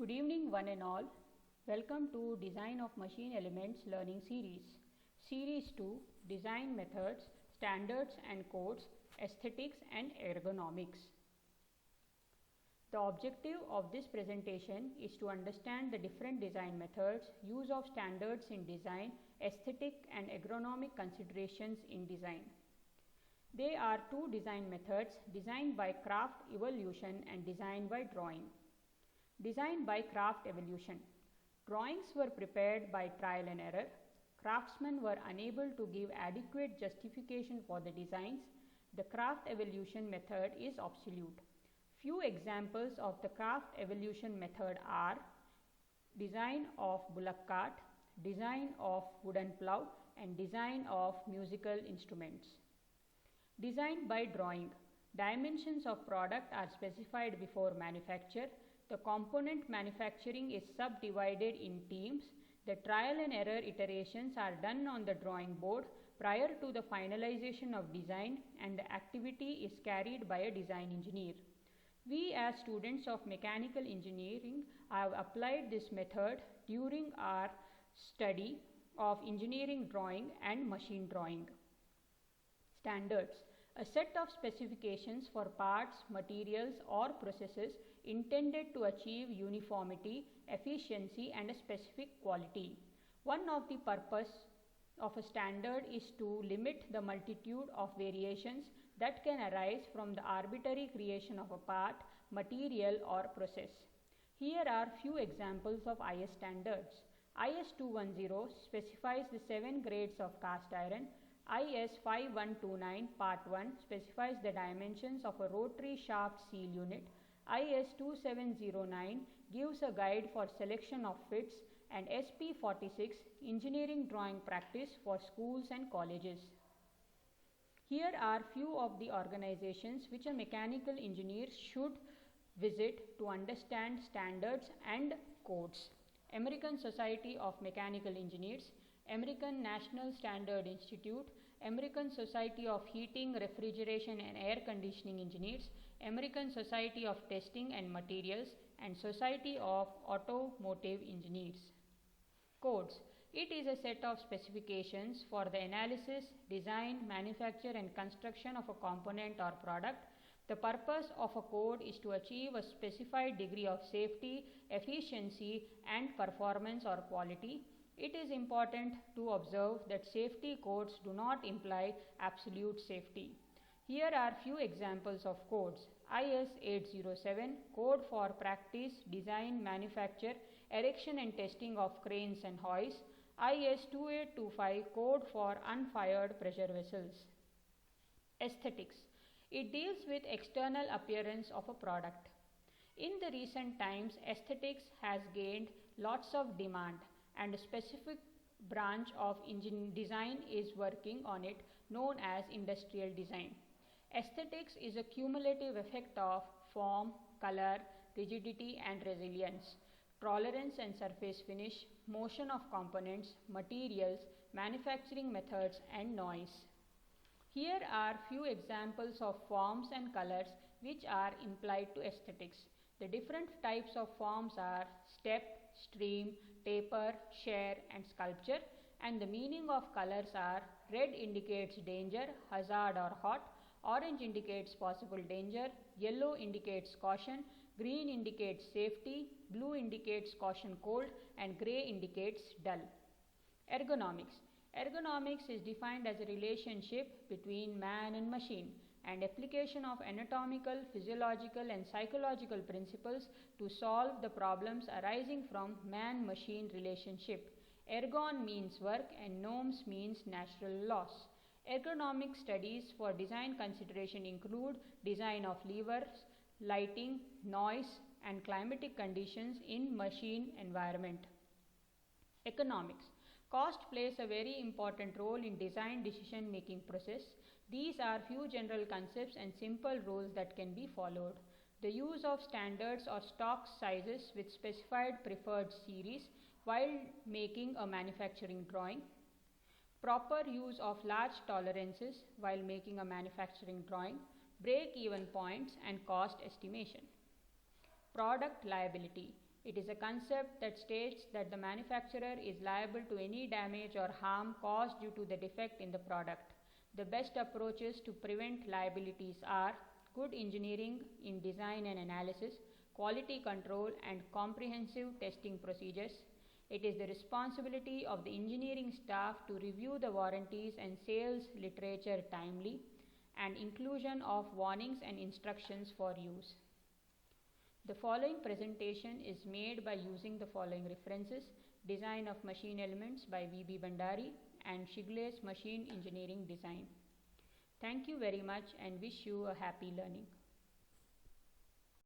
Good evening one and all. Welcome to Design of Machine Elements Learning Series. Series 2 Design Methods, Standards and Codes, Aesthetics and Ergonomics. The objective of this presentation is to understand the different design methods, use of standards in design, aesthetic and ergonomic considerations in design. There are two design methods, design by craft evolution and design by drawing. Design by craft evolution. Drawings were prepared by trial and error. Craftsmen were unable to give adequate justification for the designs. The craft evolution method is obsolete. Few examples of the craft evolution method are design of bullock cart, design of wooden plough, and design of musical instruments. Design by drawing. Dimensions of product are specified before manufacture. The component manufacturing is subdivided in teams. The trial and error iterations are done on the drawing board prior to the finalization of design, and the activity is carried by a design engineer. We as students of mechanical engineering have applied this method during our study of engineering drawing and machine drawing. Standards. A set of specifications for parts, materials or processes intended to achieve uniformity, efficiency and a specific quality. One of the purpose of a standard is to limit the multitude of variations that can arise from the arbitrary creation of a part, material or process. Here are few examples of IS standards. IS 210 specifies the 7 grades of cast iron. IS 5129 Part 1 specifies the dimensions of a rotary shaft seal unit. IS 2709 gives a guide for selection of fits, and SP 46 engineering drawing practice for schools and colleges. Here are few of the organizations which a mechanical engineer should visit to understand standards and codes. American Society of Mechanical Engineers, American National Standard Institute, American Society of Heating, Refrigeration and Air Conditioning Engineers, American Society of Testing and Materials, and Society of Automotive Engineers. Codes. It is a set of specifications for the analysis, design, manufacture and construction of a component or product. The purpose of a code is to achieve a specified degree of safety, efficiency and performance or quality. It is important to observe that safety codes do not imply absolute safety. Here are few examples of codes. IS 807 Code for Practice, Design, Manufacture, Erection and Testing of Cranes and Hoists. IS 2825 Code for Unfired Pressure Vessels. Aesthetics. It deals with external appearance of a product. In the recent times, aesthetics has gained lots of demand, and a specific branch of design is working on it, known as industrial design. Aesthetics is a cumulative effect of form, color, rigidity and resilience, tolerance and surface finish, motion of components, materials, manufacturing methods and noise. Here are few examples of forms and colors which are implied to aesthetics. The different types of forms are step, stream, taper, share and sculpture, and the meaning of colors are: red indicates danger, hazard or hot, orange indicates possible danger, yellow indicates caution, green indicates safety, blue indicates caution cold, and grey indicates dull. Ergonomics. Ergonomics is defined as a relationship between man and machine, and application of anatomical, physiological and psychological principles to solve the problems arising from man-machine relationship. Ergon means work and noms means natural laws. Ergonomic studies for design consideration include design of levers, lighting, noise and climatic conditions in machine environment. Economics. Cost plays a very important role in design decision making process. These are few general concepts and simple rules that can be followed. The use of standards or stock sizes with specified preferred series while making a manufacturing drawing. Proper use of large tolerances while making a manufacturing drawing. Break-even points and cost estimation. Product liability. It is a concept that states that the manufacturer is liable to any damage or harm caused due to the defect in the product. The best approaches to prevent liabilities are good engineering in design and analysis, quality control, and comprehensive testing procedures. It is the responsibility of the engineering staff to review the warranties and sales literature timely, and inclusion of warnings and instructions for use. The following presentation is made by using the following references: Design of Machine Elements by V.B. Bhandari and Shigle's Machine Engineering Design. Thank you very much and wish you a happy learning.